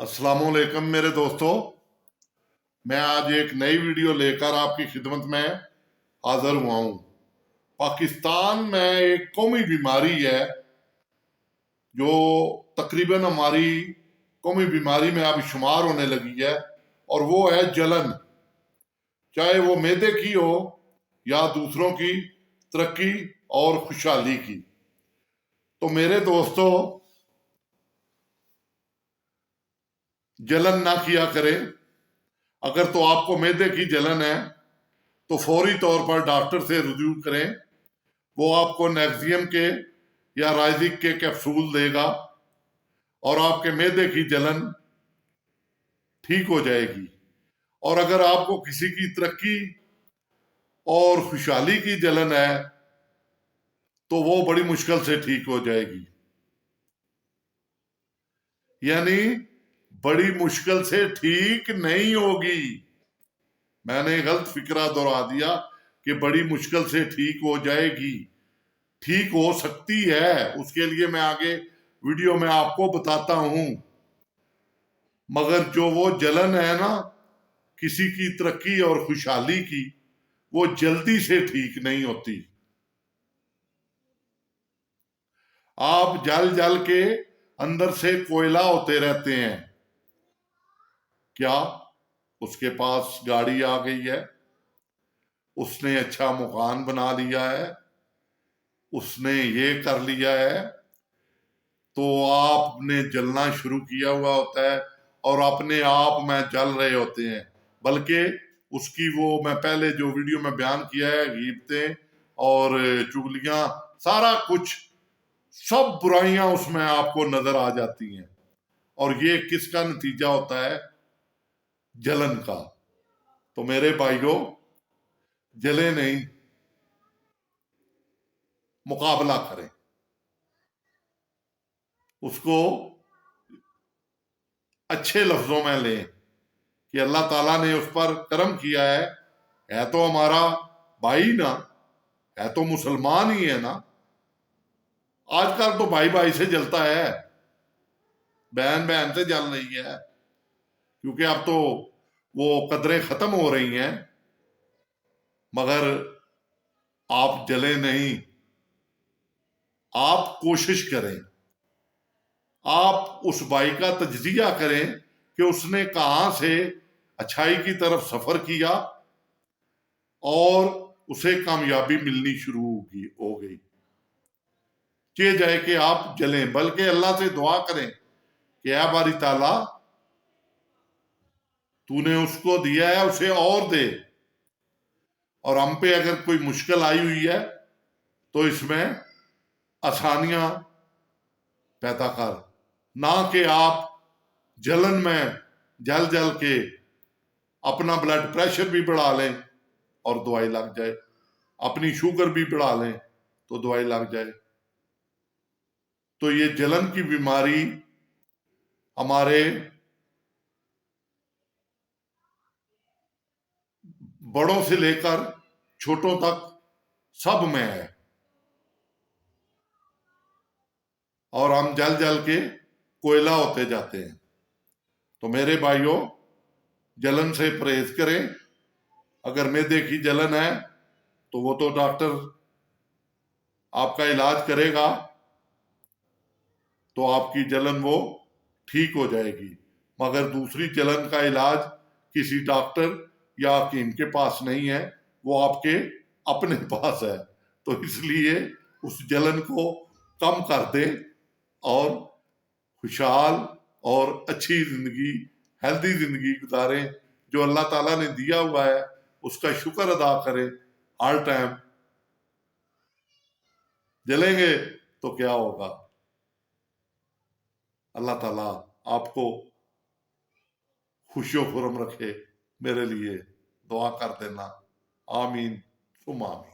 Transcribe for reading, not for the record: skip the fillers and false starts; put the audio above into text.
अस्सलाम वालेकुम मेरे दोस्तों, मैं आज एक नई वीडियो लेकर आपकी खिदमत में हाजिर हुआ हूँ। पाकिस्तान में एक कौमी बीमारी है जो तकरीबन हमारी कौमी बीमारी में अब शुमार होने लगी है, और वो है जलन। चाहे वो मैदे की हो या दूसरों की तरक्की और खुशहाली की। तो मेरे दोस्तों, जलन ना किया करें। अगर तो आपको मैदे की जलन है तो फौरी तौर पर डॉक्टर से रुजू करें। वो आपको नेक्सियम के या राइजिक के कैप्सूल देगा और आपके मैदे की जलन ठीक हो जाएगी। और अगर आपको किसी की तरक्की और खुशहाली की जलन है तो वो बड़ी मुश्किल से ठीक हो जाएगी, यानी बड़ी मुश्किल से ठीक नहीं होगी। मैंने गलत फिक्रा दोहरा दिया कि बड़ी मुश्किल से ठीक हो जाएगी। ठीक हो सकती है, उसके लिए मैं आगे वीडियो में आपको बताता हूं। मगर जो वो जलन है ना किसी की तरक्की और खुशहाली की, वो जल्दी से ठीक नहीं होती। आप जल जल के अंदर से कोयला होते रहते हैं। क्या उसके पास गाड़ी आ गई है, उसने अच्छा मकान बना लिया है, उसने ये कर लिया है, तो आपने जलना शुरू किया हुआ होता है और अपने आप में जल रहे होते हैं। बल्कि उसकी वो मैं पहले जो वीडियो में बयान किया है, गीबतें और चुगलियां, सारा कुछ, सब बुराइयां उसमें आपको नजर आ जाती हैं। और ये किसका नतीजा होता है? जलन का। तो मेरे भाइयों, जले नहीं, मुकाबला करें। उसको अच्छे लफ्जों में लें कि अल्लाह ताला ने उस पर करम किया है तो हमारा भाई ना, है तो मुसलमान ही है ना। आजकल तो भाई भाई से जलता है, बहन बहन से जल रही है, क्योंकि अब तो वो कदरें खत्म हो रही हैं। मगर आप जले नहीं, आप कोशिश करें, आप उस भाई का तज्जिया करें कि उसने कहां से अच्छाई की तरफ सफर किया और उसे कामयाबी मिलनी शुरू हो गई। ये जाए कि आप जलें, बल्कि अल्लाह से दुआ करें कि ऐ बारी ताला, तूने उसको दिया है उसे और दे, और हम पे अगर कोई मुश्किल आई हुई है तो इसमें आसानियां पैदा कर। ना कि आप जलन में जल जल के अपना ब्लड प्रेशर भी बढ़ा लें और दवाई लग जाए, अपनी शुगर भी बढ़ा लें तो दवाई लग जाए। तो ये जलन की बीमारी हमारे बड़ों से लेकर छोटों तक सब में है, और हम जल जल के कोयला होते जाते हैं। तो मेरे भाइयों, जलन से परहेज करें। अगर मैदे की जलन है तो वो तो डॉक्टर आपका इलाज करेगा, तो आपकी जलन वो ठीक हो जाएगी। मगर दूसरी जलन का इलाज किसी डॉक्टर या हकीम के पास नहीं है, वो आपके अपने पास है। तो इसलिए उस जलन को कम कर दें और खुशहाल और अच्छी जिंदगी, हेल्दी जिंदगी गुजारें। जो अल्लाह ताला ने दिया हुआ है उसका शुक्र अदा करें हर टाइम। जलेंगे तो क्या होगा? अल्लाह ताला आपको खुशियों खुरम रखे। मेरे लिए दुआ कर देना। आमीन सुम आमीन।